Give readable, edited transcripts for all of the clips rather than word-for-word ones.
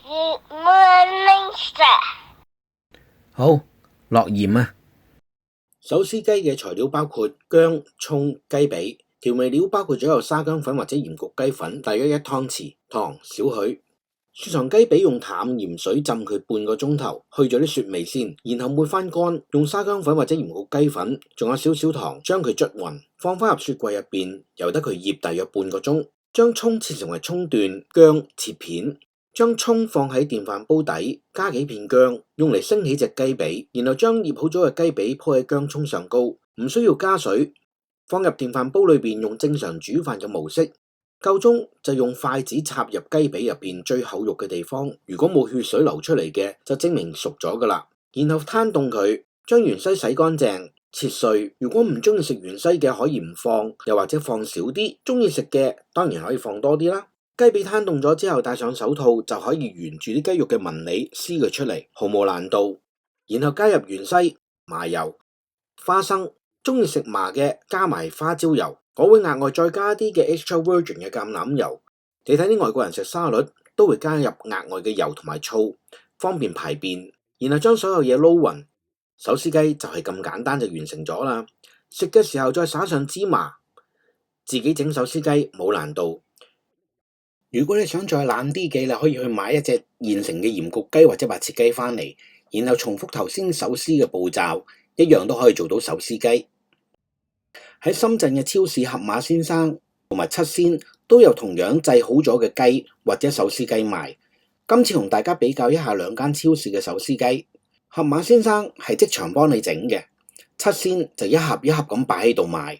Good morning, sir。好，落鹽啊！手撕雞嘅材料包括薑、蔥、雞髀，調味料包括咗有沙薑粉或者鹽焗雞粉，大約1湯匙，糖少許。雪藏雞髀用淡鹽水浸佢半個鐘頭，去咗啲雪味先，然後抹翻乾，用沙薑粉或者鹽焗雞粉，仲有少少糖，將佢捽勻，放翻入雪櫃入邊，由得佢醃大約半個鐘。將蔥切成為蔥段，薑切片，將蔥放喺電飯煲底，加幾片薑，用嚟升起隻雞髀，然後將醃好咗嘅雞髀鋪喺薑蔥上高，唔需要加水，放入電飯煲裏邊，用正常煮飯嘅模式。夠鐘就用筷子插入雞髀入邊最厚肉嘅地方，如果冇血水流出嚟嘅，就證明熟咗噶啦。然後攤凍佢，將芫茜洗乾淨，切碎。如果唔中意食芫茜嘅，可以唔放，又或者放少啲。中意食嘅當然可以放多啲啦。雞髀攤凍咗之後，戴上手套就可以沿住啲雞肉嘅紋理撕佢出嚟，毫無難度。然後加入芫茜、麻油、花生，中意食麻嘅加埋花椒油。我會額外再加啲嘅 extra virgin 嘅橄欖油。你睇啲外國人食沙律都會加入額外嘅油同埋醋，方便排便。然後將所有嘢撈勻，手撕雞就係咁簡單就完成咗啦。食嘅時候再撒上芝麻，自己整手撕雞冇難度。如果你想再懶啲嘅，你可以去買一隻現成嘅鹽焗雞或者白切雞翻嚟，然後重複頭先手撕嘅步驟，一樣都可以做到手撕雞。喺深圳嘅超市，盒馬先生同埋七鮮都有同樣製好咗嘅雞或者手撕雞賣。今次同大家比較一下兩間超市嘅手撕雞。盒馬先生係即場幫你整嘅，七鮮就一盒一盒咁擺喺度賣。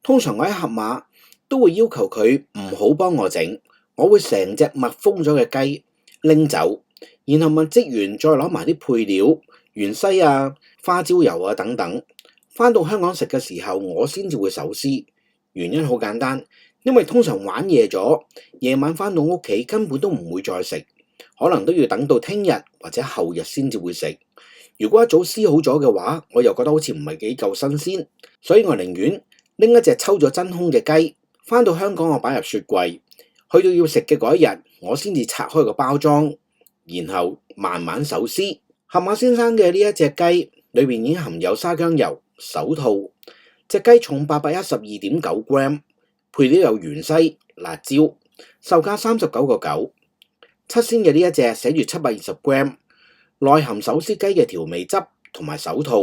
通常我喺盒馬都會要求佢唔好幫我整，我會成隻密封咗嘅雞拎走，然後問職員再攞埋啲配料、芫茜啊、花椒油啊等等。返到香港食嘅時候，我先至會手撕。原因好簡單，因為通常玩夜咗，夜晚返到屋企根本都唔會再食，可能都要等到聽日或者後日先至會食。如果一早撕好咗嘅話，我又覺得好似唔係幾夠新鮮，所以我寧願拎一隻抽咗真空嘅雞，返到香港我擺入雪櫃，去到要食嘅嗰一日，我先至拆開個包裝，然後慢慢手撕。盒馬先生嘅呢一隻雞裏邊已經含有沙薑油、手套，隻雞重812.9 gram， 配料有芫茜、辣椒，售價39.9。七鮮嘅呢一隻寫住720 gram， 內含手撕雞嘅調味汁同埋手套，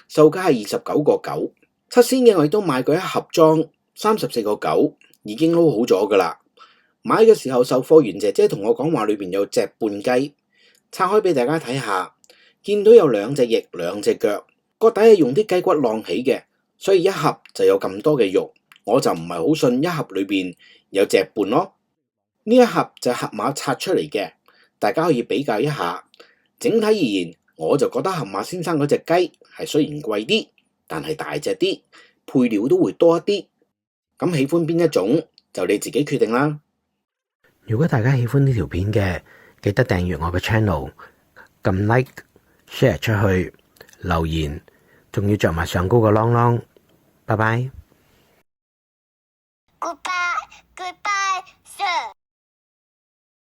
售價係29.9。七鮮嘅我亦都買過一盒裝34.9，已經撈好咗噶啦。買嘅時候售貨員姐姐同我講話裏邊有隻半雞，拆開俾大家睇下，見到有2隻翼、2隻腳。個底係用啲雞骨晾起嘅，所以一盒就有咁多嘅肉，我就唔係好信一盒裏邊有隻半咯。呢一盒就係盒馬拆出嚟嘅，大家可以比較一下。整體而言，我就覺得盒馬先生嗰隻雞係雖然貴啲，但係大隻啲，配料都會多一啲。咁喜歡邊一種就你自己決定啦。如果大家喜歡呢條片嘅，記得訂閱我嘅 channel， 撳 like、share 出去。留言，仲要着埋上高個啷啷，拜拜。